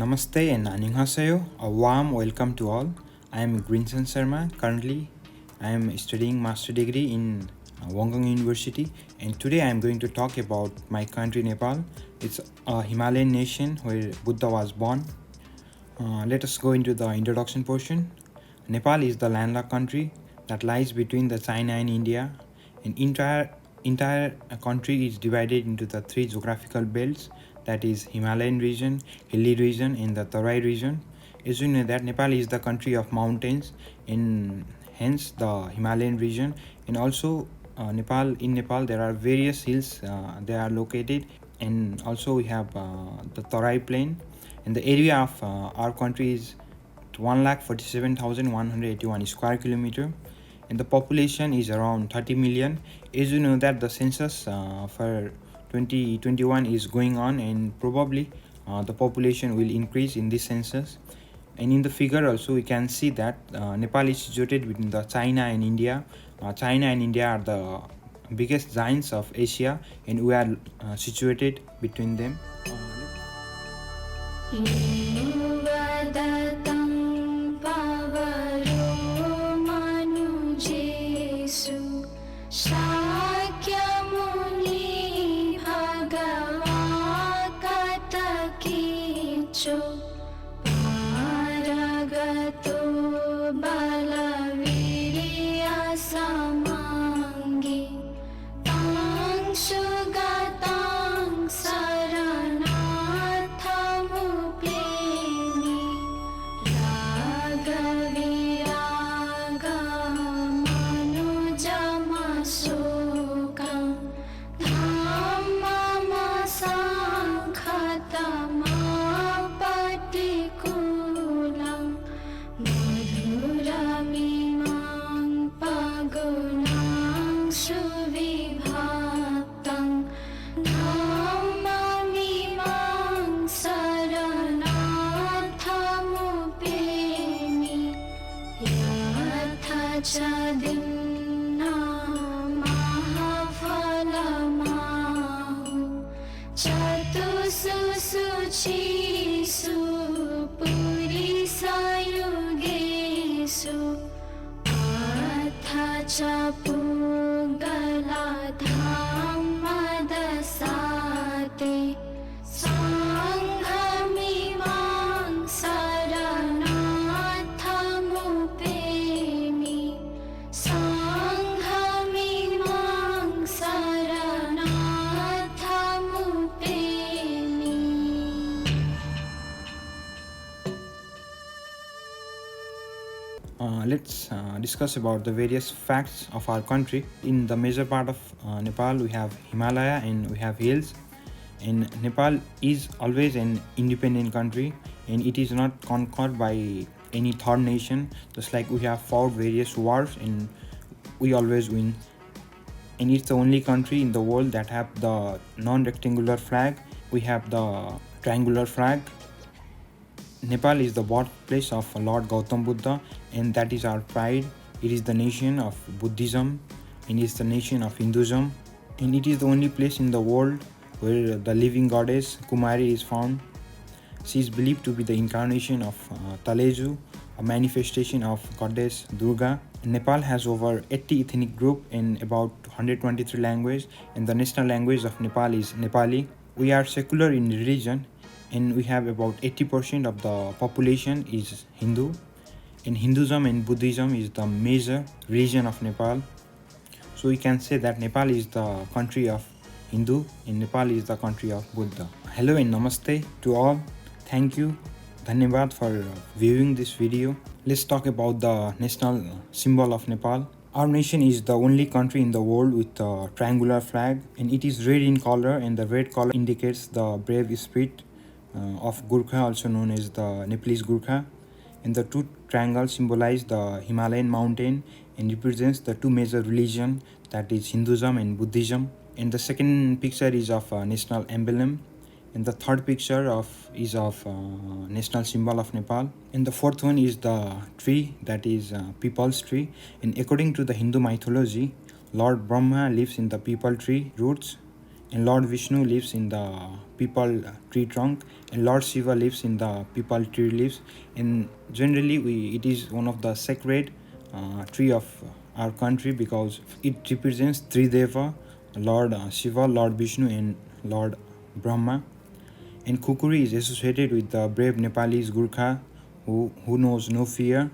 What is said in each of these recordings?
Namaste and annyeonghaseyo. A warm welcome to all. I am Grinsun Sharma. Currently, I am studying master degree in Gwangju University, and today I am going to talk about my country Nepal. It's a Himalayan nation where Buddha was born. Let us go into the introduction portion. Nepal is the landlocked country that lies between the China and India. An entire country is divided into the three geographical belts, that is Himalayan region, hilly region, and the Tarai region. As you know that Nepal is the country of mountains, and hence the Himalayan region. And also Nepal there are various hills. They are located, and also we have the Tarai plain, and the area of our country is 1,47,181 square kilometer, and the population is around 30 million. As you know that the census for 2021 is going on, and probably the population will increase in this census. And in the figure also we can see that Nepal is situated between the China and India. China and India are the biggest giants of Asia, and we are situated between them. Let's discuss about the various facts of our country. In the major part of Nepal, we have Himalaya and we have hills. And Nepal is always an independent country, and it is not conquered by any third nation. Just like we have fought various wars, and we always win. And it's the only country in the world that have the non-rectangular flag. We have the triangular flag. Nepal is the birthplace of Lord Gautam Buddha, and that is our pride. It is the nation of Buddhism, and it is the nation of Hinduism, and it is the only place in the world where the living goddess Kumari is found. She is believed to be the incarnation of Taleju, a manifestation of goddess Durga. Nepal has over 80 ethnic groups and about 123 languages, and the national language of Nepal is Nepali. We are secular in religion, and we have about 80% of the population is Hindu, and Hinduism and Buddhism is the major religion of Nepal. So we can say that Nepal is the country of Hindu and Nepal is the country of Buddha. Hello and namaste to all. Thank you. Dhanyavad for viewing this video. Let's talk about the national symbol of Nepal. Our nation is the only country in the world with a triangular flag, and it is red in color, and the red color indicates the brave spirit of Gurkha, also known as the Nepalese Gurkha. And the two triangles symbolize the Himalayan mountain and represents the two major religions, that is Hinduism and Buddhism. And the second picture is of a national emblem, and the third picture is of national symbol of Nepal. And the fourth one is the tree, that is people's tree. And according to the Hindu mythology, Lord Brahma lives in the people tree roots, and Lord Vishnu lives in the people tree trunk, and Lord Shiva lives in the people tree leaves. And generally, it is one of the sacred tree of our country because it represents three deva: Lord Shiva, Lord Vishnu, and Lord Brahma. And kukuri is associated with the brave Nepalese Gurkha who knows no fear.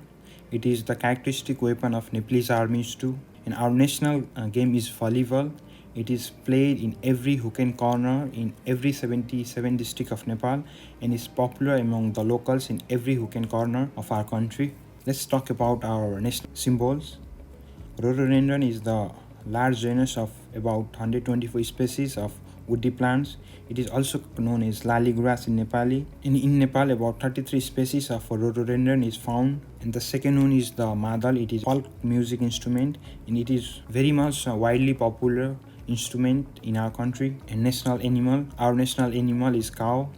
It is the characteristic weapon of Nepalese armies too. And our national game is volleyball. It is played in every hook and corner in every 77 district of Nepal and is popular among the locals in every hook and corner of our country. Let's talk about our national symbols. Rhododendron is the large genus of about 124 species of woody plants. It is also known as lali grass in Nepali. In Nepal, about 33 species of rhododendron is found. And the second one is the madal. It is folk music instrument and it is very much widely popular instrument in our country. And national animal, our national animal is cow.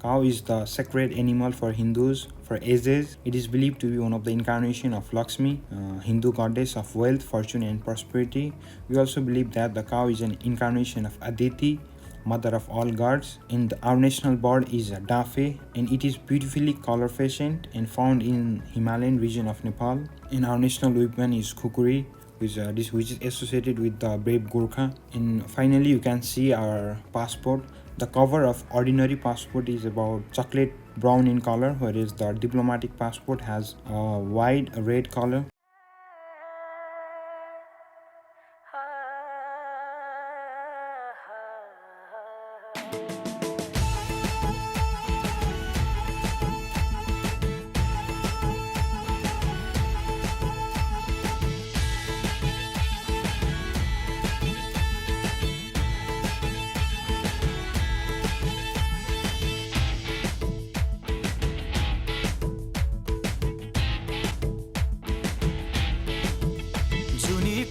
Cow is the sacred animal for Hindus. For ages, it is believed to be one of the incarnation of Lakshmi, Hindu goddess of wealth, fortune, and prosperity. We also believe that the cow is an incarnation of Aditi, mother of all gods. And our national bird is a dafe, and it is beautifully color fashioned and found in Himalayan region of Nepal. And our national weapon is kukuri, which is associated with the brave Gurkha. And finally, you can see our passport. The cover of ordinary passport is about chocolate brown in color, whereas the diplomatic passport has a wide red color.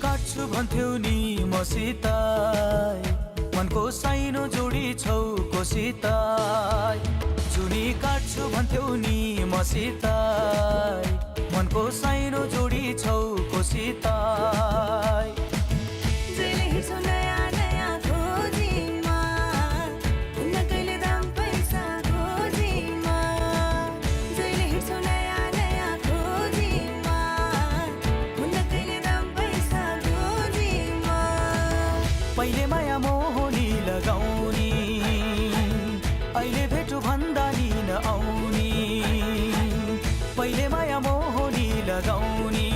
काट्छु भन्थ्यौ नि मसित मनको cyano जोडी छौ कोसित जुनी काट्छु भन्थ्यौ नि मसित मनको cyano जोडी छौ कोसित पहिले माया मोहनी लगाउनी अहिले भेटु भन्दा नि नआउनी पहिले माया मोहनी लगाउनी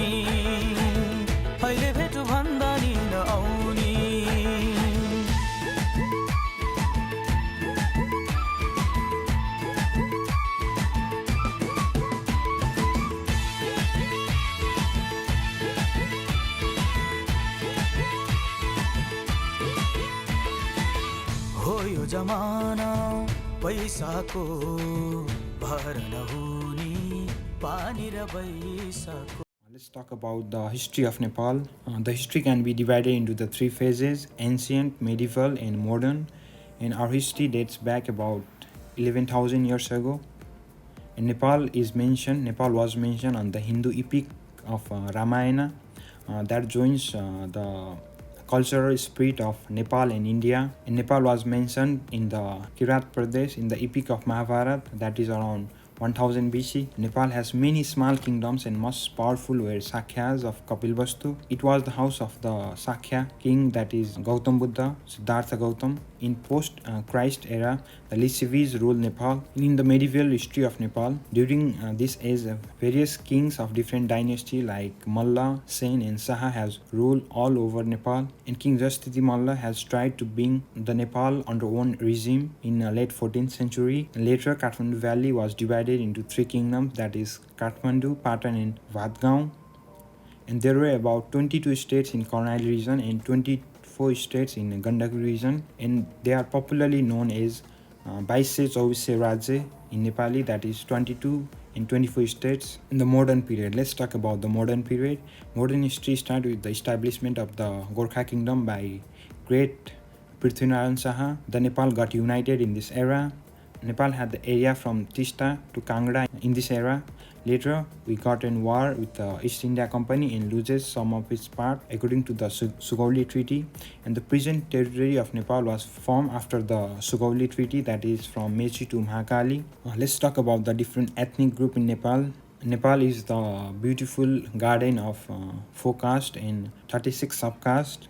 अहिले भेटु भन्दा नि नआउनी यो जमाना पैसाको भर नहुनी पानी र पैसाको. Let's talk about the history of Nepal. The history can be divided into the three phases: ancient, medieval, and modern. And our history dates back about 11,000 years ago. And Nepal was mentioned on the Hindu epic of Ramayana that joins the cultural spirit of Nepal and India. And Nepal was mentioned in the Kirat Pradesh in the epic of Mahabharata that is around 1000 BC. Nepal has many small kingdoms and most powerful were Sakyas of Kapilvastu. It was the house of the Sakya king, that is Gautam Buddha, Siddhartha Gautam. In post-Christ era, the Lissavis ruled Nepal. In the medieval history of Nepal, during this age, various kings of different dynasties like Malla, Sen and Saha has ruled all over Nepal. And King Jastiti Malla has tried to bring the Nepal under one regime in late 14th century. Later, Kathmandu Valley was divided into three kingdoms, that is Kathmandu, Patan and Vadgaon. And there were about 22 states in Karnal region and 24 states in Gandaki region, and they are popularly known as Baise Chauvise Rajya in Nepali, that is 22 and 24 states. In the modern period, let's talk about the modern period. Modern history started with the establishment of the Gorkha kingdom by great Prithvinarayan Saha. The Nepal got united in this era. Nepal had the area from Tista to Kangra in this era. Later, we got in war with the East India Company and loses some of its part according to the Sugauli Treaty. And the present territory of Nepal was formed after the Sugauli Treaty, that is from Mechi to Mahakali. Let's talk about the different ethnic group in Nepal. Nepal is the beautiful garden of 4 castes and 36 subcastes.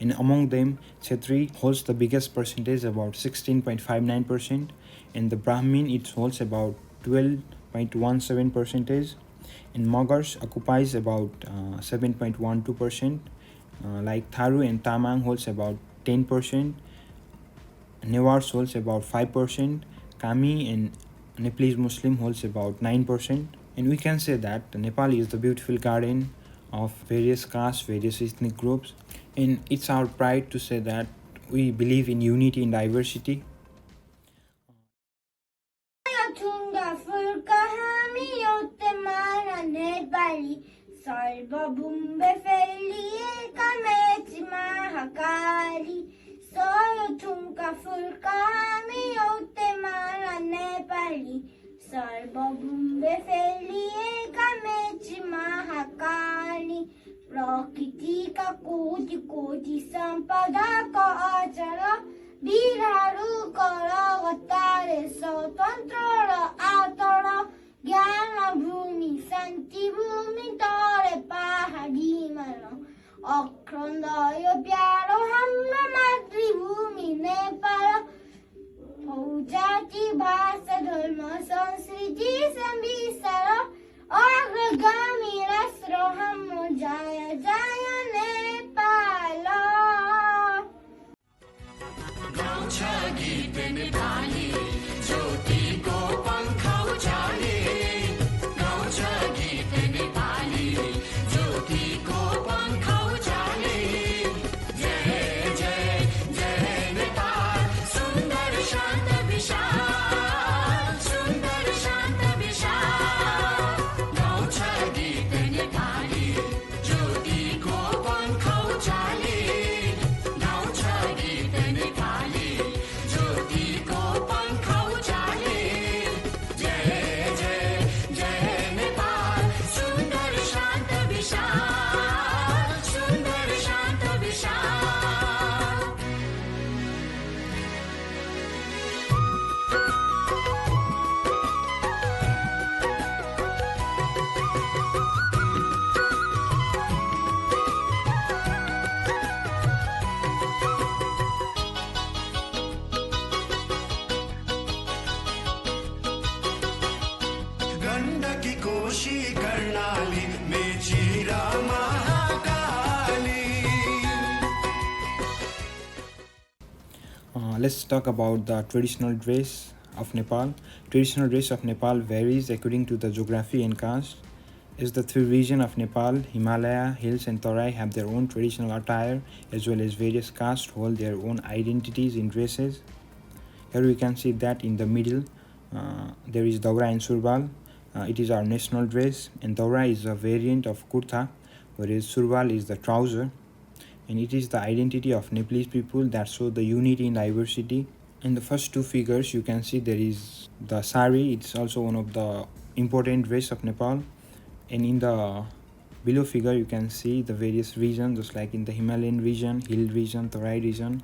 And among them, Kshetri holds the biggest percentage, about 16.59%, and the Brahmin it holds about 12.17%, and Magars occupies about 7.12%, like Tharu and Tamang holds about 10%, Newars holds about 5%, Kami and Nepalese Muslim holds about 9%. And we can say that Nepal is the beautiful garden of various castes, various ethnic groups, and it's our pride to say that we believe in unity in diversity. प्रकृतिका कोटि कोटि सम्पदाको अचल वीरहरूको लगातार स्वतन्त्र र आतर ज्ञान भूमि शान्ति भूमि तरे पहाडीमा अखण्ड यो प्यारो हाम्रो मातृभूमि नेपाल जाति भाषा धर्म संस्कृति संविचार अग्रगामी राष्ट्र हाम्रो जय जय नेपाल गाउँछ गीत नेपाली ज्योतिको पङ्ख उचाले गाउँछ गीत नेपाली ज्योतिको पङ्ख उचाले जय जय जय नेपाल सुन्दर शान्त विशाल सुन्दर शान्त विशाल गाउँछ गीत नेपाली ज्योतिको पङ्ख उचाले गाउँछ गीत नेपाली ज्योतिको पङ्ख उचाले जय जय जय नेपाल सुन्दर शान्त विशाल सुन्दर शान्त विशाल गण्डकी कोशी कर्णाली मेची र Mahakali Let's talk about the traditional dress of Nepal. Traditional dress of Nepal varies according to the geography and caste. As the three regions of Nepal, Himalaya, Hills and Tarai have their own traditional attire, as well as various castes hold their own identities in dresses. Here we can see that in the middle there is Daura and Surbal. It is our national dress, and Daura is a variant of kurta, whereas Surbal is the trouser. And it is the identity of Nepalese people that show the unity in diversity. In the first two figures, you can see there is the sari. It's also one of the important dress of Nepal. And in the below figure, you can see the various regions, just like in the Himalayan region, Hill region, Tarai region.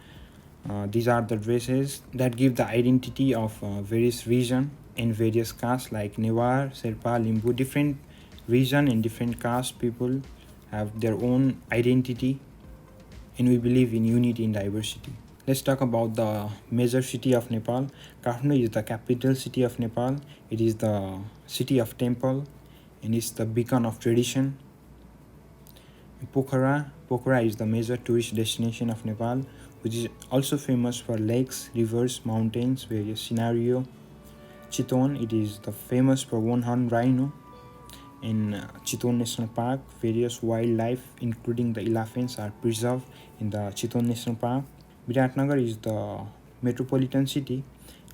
These are the dresses that give the identity of various region and various castes like Newar, Sherpa, Limbu. Different region and different caste people have their own identity, and we believe in unity in diversity. Let's talk about the major city of Nepal. Kathmandu is the capital city of Nepal. It is the city of temple and it's the beacon of tradition. Pokhara is the major tourist destination of Nepal, which is also famous for lakes, rivers, mountains, various scenario. Chiton, it is the famous for one-horned rhino. In Chiton National Park, various wildlife, including the elephants, are preserved in the Chiton National Park. Viratnagar is the metropolitan city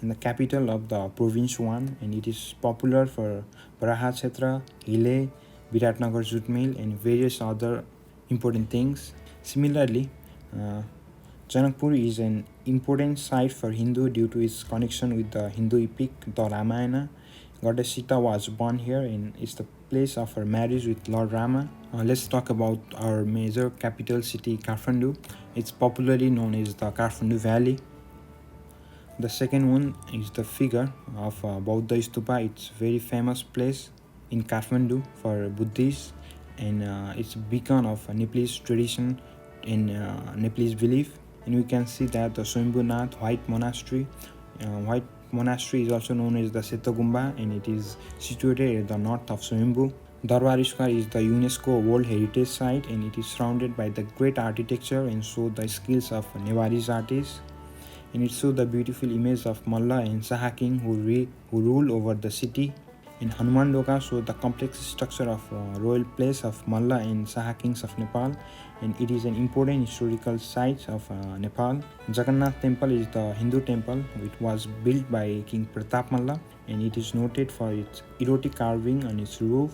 and the capital of the province 1, and it is popular for Baraha Kshetra, Hile, Viratnagar Jute Mill, and various other important things. Similarly, Janakpur is an important site for Hindu due to its connection with the Hindu epic, the Ramayana. Goddess Sita was born here and it's the place of her marriage with Lord Rama. Let's talk about our major capital city, Kathmandu. It's popularly known as the Kathmandu Valley. The second one is the figure of Bauddha Stupa. It's a very famous place in Kathmandu for Buddhists, and it's a beacon of Nepalese tradition and Nepalese belief. And we can see that the Swambhunath White Monastery. White Monastery is also known as the Setagumba, and it is situated at the north of Swambhu. Darbar Square is the UNESCO World Heritage Site, and it is surrounded by the great architecture and show the skills of Nepalese artists. And it shows the beautiful image of Malla and Saha King who rule over the city. And Hanuman Doka shows the complex structure of royal place of Malla and Saha Kings of Nepal, and it is an important historical site of Nepal. Jagannath Temple is the Hindu temple which was built by King Pratap Malla, and it is noted for its erotic carving on its roof.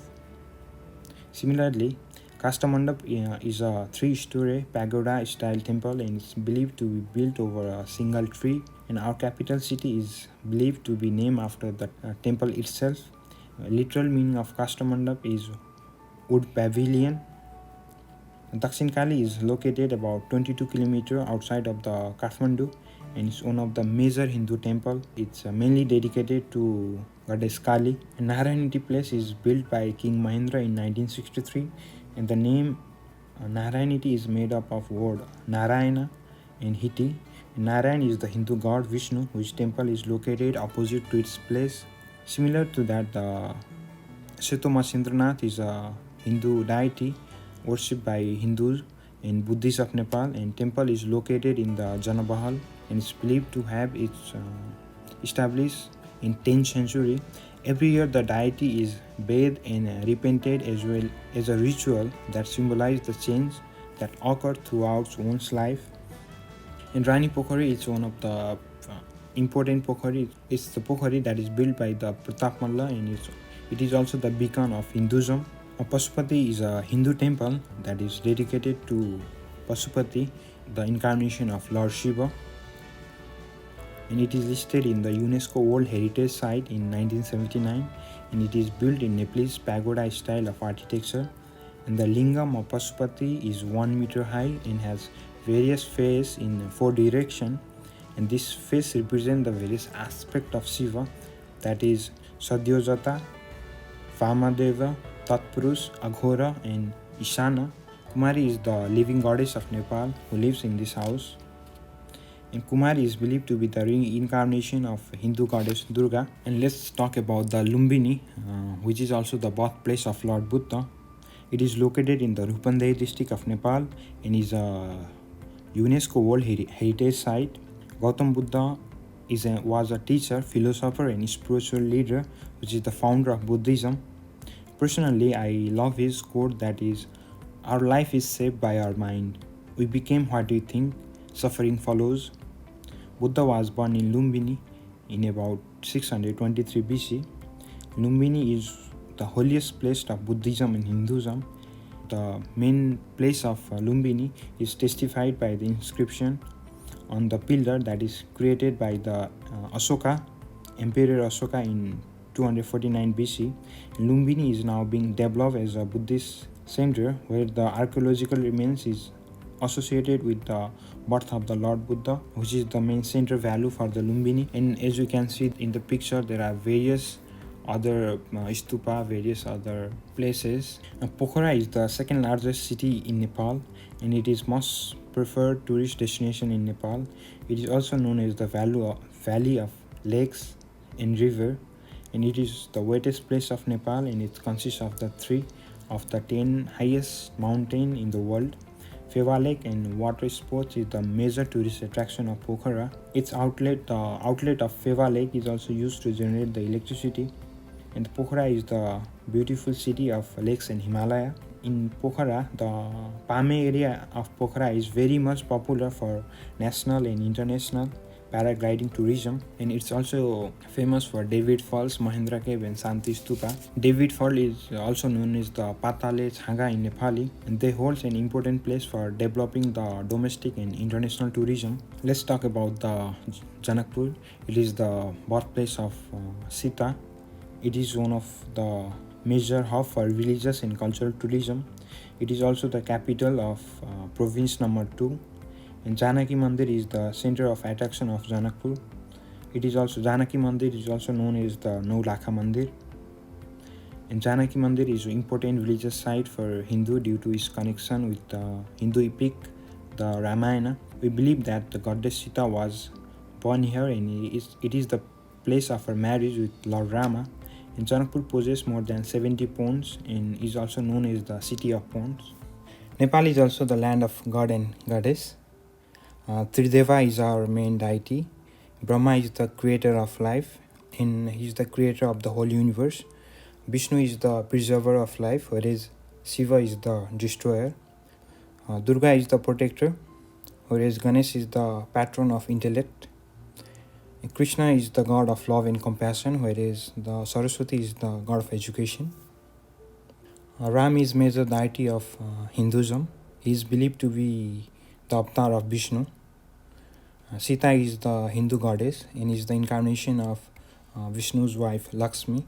Similarly, Kastamandap is a 3-story pagoda-style temple, and it's believed to be built over a single tree. And our capital city is believed to be named after the temple itself. Literal meaning of Kastamandap is wood pavilion. Dakshin Kali is located about 22 km outside of the Kathmandu, and it's one of the major Hindu temple. It's mainly dedicated to goddess Kali. And Narayaniti place is built by King Mahendra in 1963. And the name Narayaniti is made up of word Narayana and Hiti. Narayan is the Hindu god Vishnu, which temple is located opposite to its place. Similar to that, the Setomasindranath is a Hindu deity worshipped by Hindus and Buddhists of Nepal, and temple is located in the Janabahal, and is believed to have its established in 10th century. Every year the deity is bathed and repainted as well as a ritual that symbolizes the change that occurred throughout one's life. And Rani Pokhari is one of the important Pokhari. It's the Pokhari that is built by the Pratap Malla, and it is also the beacon of Hinduism. Pasupati is a Hindu temple that is dedicated to Pasupati, the incarnation of Lord Shiva, and it is listed in the UNESCO World Heritage Site in 1979, and it is built in Nepalese pagoda style of architecture. And the lingam of Pasupati is 1 meter high and has various faces in 4 directions, and this face represents the various aspects of Shiva, that is Sadyojata, Vamadeva, Tatpurush, Aghora, and Ishana. Kumari is the living goddess of Nepal who lives in this house. And Kumari is believed to be the reincarnation of Hindu goddess Durga. And let's talk about the Lumbini, which is also the birthplace of Lord Buddha. It is located in the Rupandai district of Nepal and is a UNESCO World Heritage Site. Gautam Buddha was a teacher, philosopher, and spiritual leader, which is the founder of Buddhism. Personally, I love his quote that is, "Our life is shaped by our mind. We became what we think. Suffering follows." Buddha was born in Lumbini in about 623 BC. Lumbini is the holiest place of Buddhism and Hinduism. The main place of Lumbini is testified by the inscription on the pillar that is created by the Ashoka, Emperor Ashoka in 249 BC. Lumbini is now being developed as a Buddhist center where the archaeological remains is associated with the birth of the Lord Buddha, which is the main center value for the Lumbini. And as you can see in the picture, there are various other stupa, various other places. Pokhara is the second largest city in Nepal, and it is most preferred tourist destination in Nepal. It is also known as the Valley of Lakes and River, and it is the wettest place of Nepal, and it consists of the 3 of the 10 highest mountain in the world. Pheva Lake and water sports is the major tourist attraction of Pokhara. Its outlet, the outlet of Pheva Lake, is also used to generate the electricity. And Pokhara is the beautiful city of lakes and Himalaya. In Pokhara, the Pame area of Pokhara is very much popular for national and international paragliding tourism, and it's also famous for David Falls, Mahendra Cave, and Shanti Stupa. David Fall is also known as the Patale Chhaga in Nepali, and they hold an important place for developing the domestic and international tourism. Let's talk about the Janakpur. It is the birthplace of Sita. It is one of the major hub for religious and cultural tourism. It is also the capital of province number 2. And Janaki Mandir is the center of attraction of Janakpur. It is also Janaki Mandir is also known as the Naulakha Mandir. And Janaki Mandir is an important religious site for Hindu due to its connection with the Hindu epic, the Ramayana. We believe that the goddess Sita was born here, and it is the place of her marriage with Lord Rama. And Janakpur possesses more than 70 ponds and is also known as the city of ponds. Nepal is also the land of god and goddess. Trideva is our main deity. Brahma is the creator of life, and he is the creator of the whole universe. Vishnu is the preserver of life, whereas Shiva is the destroyer. Durga is the protector, whereas Ganesh is the patron of intellect. And Krishna is the god of love and compassion, whereas the Saraswati is the god of education. Ram is major deity of Hinduism. He is believed to be the avatar of Vishnu. Sita is the Hindu goddess and is the incarnation of Vishnu's wife Lakshmi.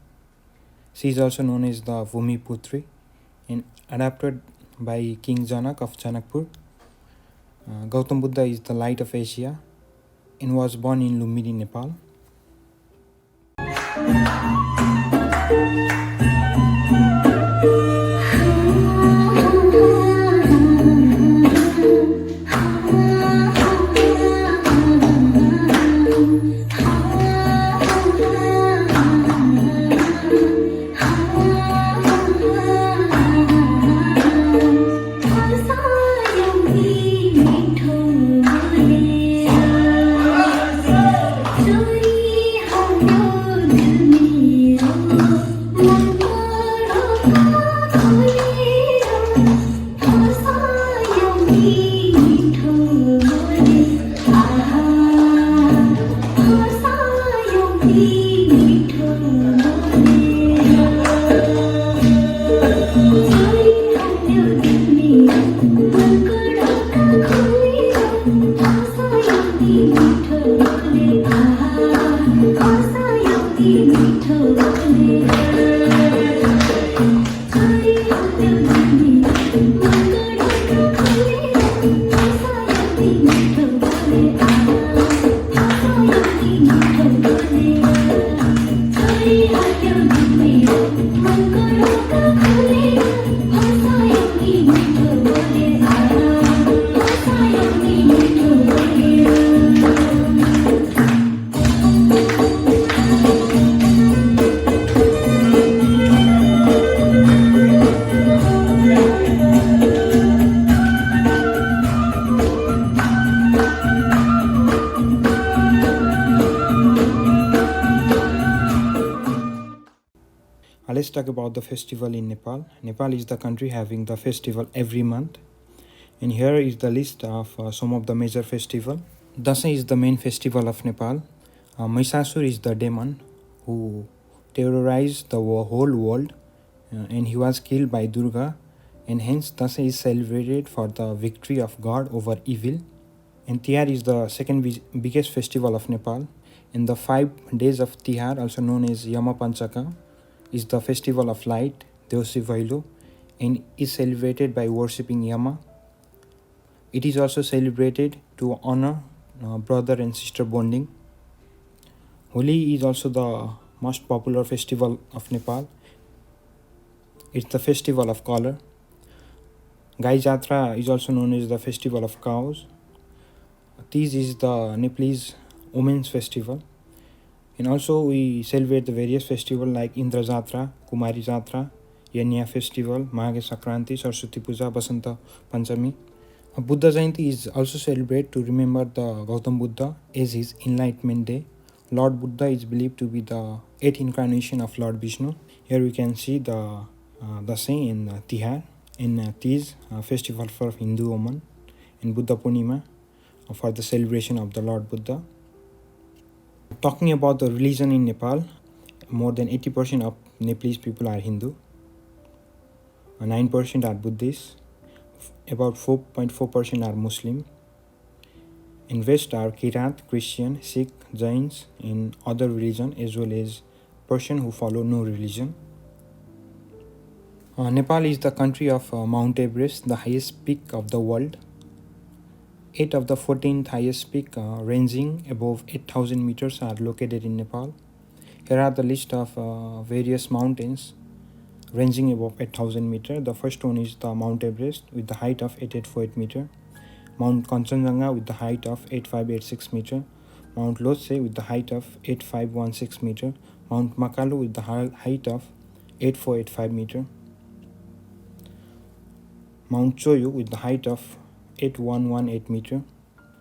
She is also known as the Bhumi Putri and adapted by King Janak of Janakpur. Gautam Buddha is the light of Asia and was born in Lumbini, Nepal. Let's talk about the festival in Nepal. Nepal is the country having the festival every month. And here is the list of some of the major festival. Dasai is the main festival of Nepal. Mahisasur is the demon who terrorized the whole world and he was killed by Durga, and hence Dasai is celebrated for the victory of God over evil. And Tihar is the second biggest festival of Nepal. And the 5 days of Tihar, also known as Yama Panchaka, is the festival of light, Deusi Vailu, and is celebrated by worshipping Yama. It is also celebrated to honor brother and sister bonding. Holi is also the most popular festival of Nepal. It's the festival of color. Gai Jatra is also known as the festival of cows. Teej is the Nepalese women's festival. And also we celebrate the various festivals like Indra Jatra, Kumari Jatra, Yanya festival, Maghe Sakranti, Saraswati Puja, Basanta Panchami. Buddha Jayanti is also celebrated to remember the Gautam Buddha as his enlightenment day. Lord Buddha is believed to be the 8th incarnation of Lord Vishnu. Here we can see the Dasai in Tihar, in Teej, festival for Hindu women, in Buddha Purnima for the celebration of the Lord Buddha. Talking about the religion in Nepal, more than 80% of Nepalese people are Hindu, 9% are Buddhist, about 4.4% are Muslim. In West are Kirat, Christian, Sikh, Jains, and other religion as well as person who follow no religion. Nepal is the country of Mount Everest, the highest peak of the world. 8 of the 14th highest peak ranging above 8,000 meters are located in Nepal. Here are the list of various mountains ranging above 8,000 meters. The first one is the Mount Everest with the height of 8848 meters. Mount Kanchenjunga with the height of 8586 meters. Mount Lhotse with the height of 8516 meters. Mount Makalu with the height of 8485 meters. Mount Choyu with the height of 8118 meter.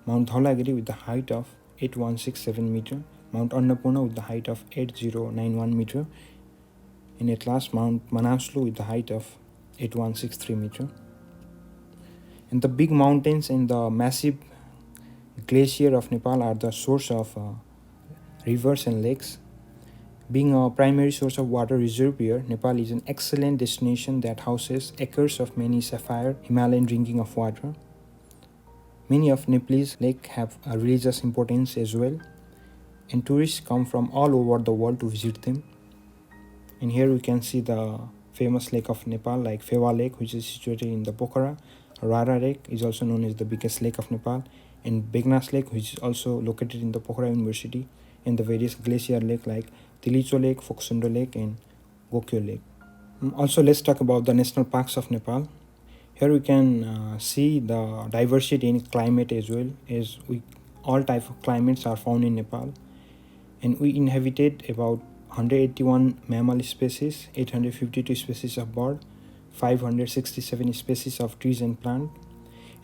Mount Dhaulagiri with the height of 8167 meter. Mount Annapurna with the height of 8091 meter. And at last Mount Manaslu with the height of 8163 meter. And the big mountains and the massive glacier of Nepal are the source of rivers and lakes. Being a primary source of water reserve here, Nepal is an excellent destination that houses acres of many sapphire Himalayan drinking of water. Many of Nepalese lakes have a religious importance as well, and tourists come from all over the world to visit them. And here we can see the famous lake of Nepal like Phewa Lake, which is situated in the Pokhara. Rara Lake is also known as the biggest lake of Nepal, and Begnas Lake, which is also located in the Pokhara University, and the various glacier lake like Tilicho Lake, Phoksundo Lake, and Gokyo Lake. Also, let's talk about the national parks of Nepal. Here we can see the diversity in climate as well, as all type of climates are found in Nepal, and we inhabited about 181 mammal species, 852 species of bird, 567 species of trees and plant,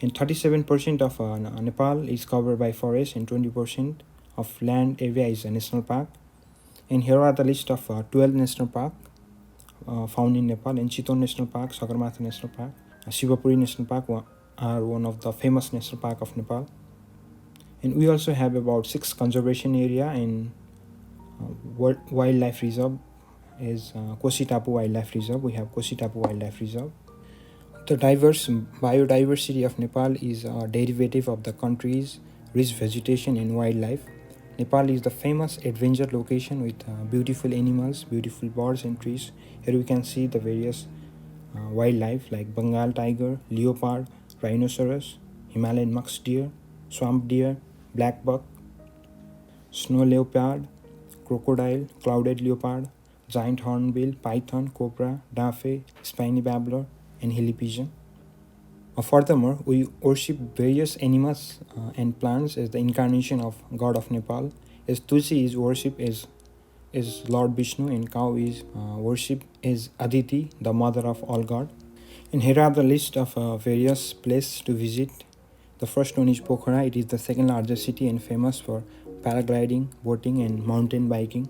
and 37% of Nepal is covered by forest, and 20% of land area is a national park. And here are the list of 12 national parks found in Nepal. And Chiton National Park, Sagarmatha National Park, Shivapuri National Park are one of the famous national park of Nepal. And we also have about 6 conservation area and wildlife reserve is Kosi Tapu Wildlife Reserve. We have Kosi Tapu Wildlife Reserve. The diverse biodiversity of Nepal is a derivative of the country's rich vegetation and wildlife. Nepal is the famous adventure location with beautiful animals, beautiful birds and trees. Here we can see the various wildlife like Bengal tiger, leopard, rhinoceros, Himalayan musk deer, swamp deer, black buck, snow leopard, crocodile, clouded leopard, giant hornbill, python, cobra, daffy, spiny babbler, and hilly pigeon. Furthermore, we worship various animals and plants as the incarnation of God of Nepal, as Tulsi is worshipped as Lord Vishnu, and cow is worshipped as Aditi, the mother of all God. And here are the list of various places to visit. The first one is Pokhara. It is the second largest city and famous for paragliding, boating, and mountain biking.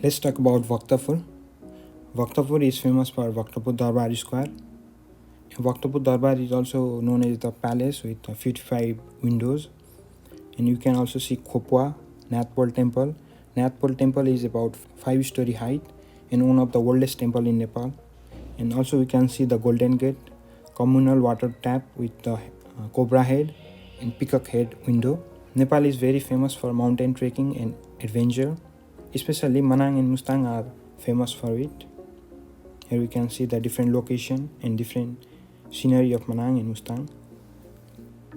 Let's talk about Bhaktapur. Bhaktapur is famous for Bhaktapur Darbar Square. Bhaktapur Darbar is also known as the palace with 55 windows. And you can also see Khopua, Nathpal Temple. Nathpal Temple is about 5-story height and one of the oldest temple in Nepal. And also we can see the Golden Gate, communal water tap with the cobra head and peacock head window. Nepal is very famous for mountain trekking and adventure. Especially Manang and Mustang are famous for it. Here we can see the different location and different scenery of Manang and Mustang.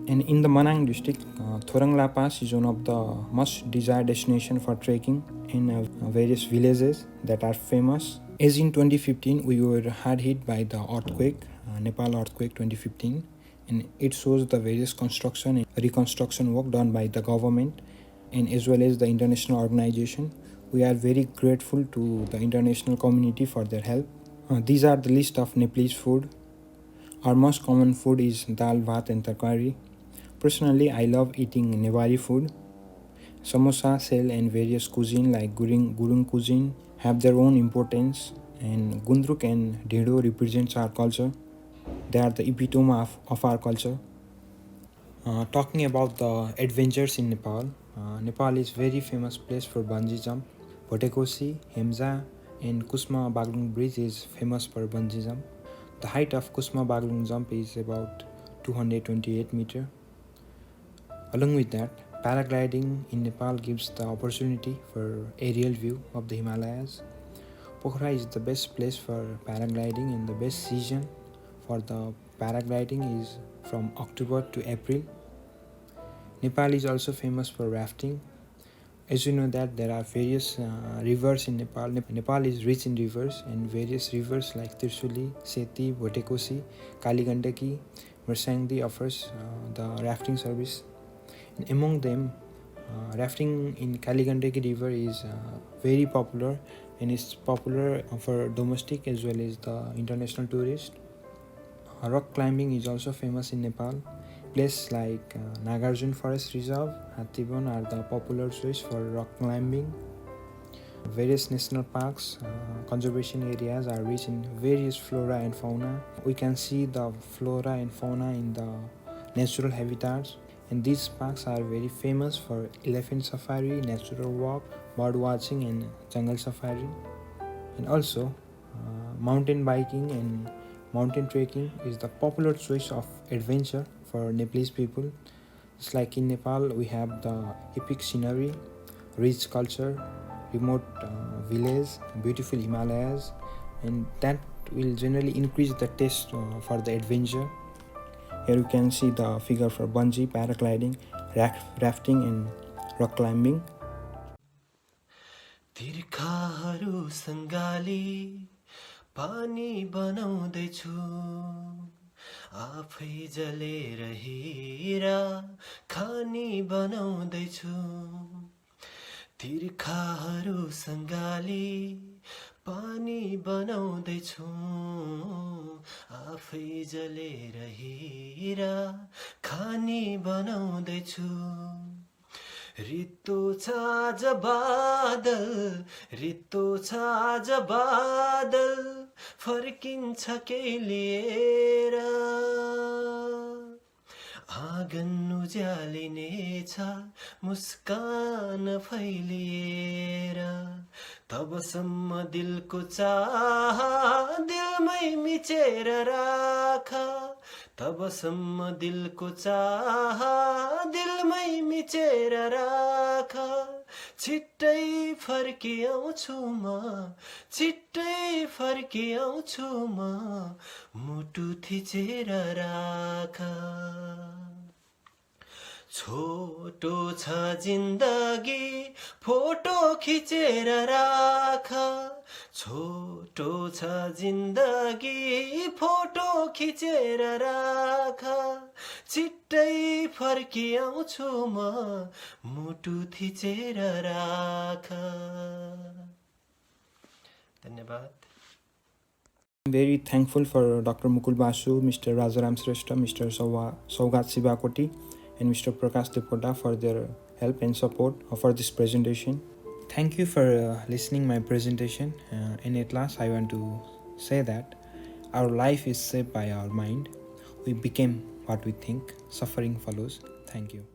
And in the Manang district, Thorangla Pass is one of the most desired destination for trekking in various villages that are famous. As in 2015, we were hard hit by the earthquake, Nepal earthquake 2015, and it shows the various construction and reconstruction work done by the government and as well as the international organization. We are very grateful to the international community for their help. These are the list of Nepalese food. Our most common food is dal, bhat and tarkari. Personally, I love eating Nepali food. Samosa, sel and various cuisine like Gurung cuisine have their own importance, and Gundruk and Dedo represents our culture. They are the epitome of our culture. Talking about the adventures in Nepal, Nepal is very famous place for bungee jump. Bhotekoshi, Hemza and Kusma Baglung Bridge is famous for bungee jump. The height of Kusma Baglung jump is about 228 meters. Along with that, Paragliding in Nepal gives the opportunity for aerial view of the Himalayas. Pokhara is the best place for paragliding, and the best season for the paragliding is from October to April. Nepal is also famous for rafting. As you know that there are various rivers in Nepal. Nepal is rich in rivers, and various rivers like Tirsuli, Seti, Bhotekosi, Kaligandaki, Mersangdi offers the rafting service. And among them, rafting in Kaligandaki river is very popular, and it's popular for domestic as well as the international tourists. Rock climbing is also famous in Nepal. Places like Nagarjun Forest Reserve, Hattibon are the popular choice for rock climbing. Various national parks, conservation areas are rich in various flora and fauna. We can see the flora and fauna in the natural habitats, and these parks are very famous for elephant safari, natural walk, bird watching, and jungle safari. And also, mountain biking and mountain trekking is the popular choice of adventure for Nepalese people. Just like in Nepal, we have the epic scenery, rich culture, remote village, beautiful Himalayas, and that will generally increase the taste for the adventure. Here you can see the figure for bungee, paragliding, rafting, and rock climbing. तिर्खाहरू सङ्गाली पानी बनाउँदैछु आफै जलेर हिरा खानी बनाउँदैछु तिर्खाहरू सङ्गाली पानी बनाउँदैछु आफै जलेर हिरा खानी बनाउँदैछु रित्तो छ आज बादल रित्तो छ आज बादल फर्किन्छ केही लिएर आँगन उज्यालिनेछ मुस्कान फैलिएर तबसम्म दिलको चाह दिलमै मिचेर राख तबसम्म दिलको चाह दिलमै मिचेर राख छिट्टै फर्किआउँछु म छिट्टै फर्किआउँछु म मुटु थिचेर राख छोटो छ जिन्दगी फोटो खिचेर राख छोटो छ जिन्दगी फोटो खिचेर राख छिट्टै फर्किआउँछु म मुटु थिचेर राख धन्यवाद I'm very thankful for Dr. Mukul Basu, Mr. Rajaram Shrestha, Mr. Saugat Sibakoti, and Mr. Prakash Depoda for their help and support for this presentation. Thank you for listening my presentation. And at last, I want to say that our life is shaped by our mind. We become what we think. Suffering follows. Thank you.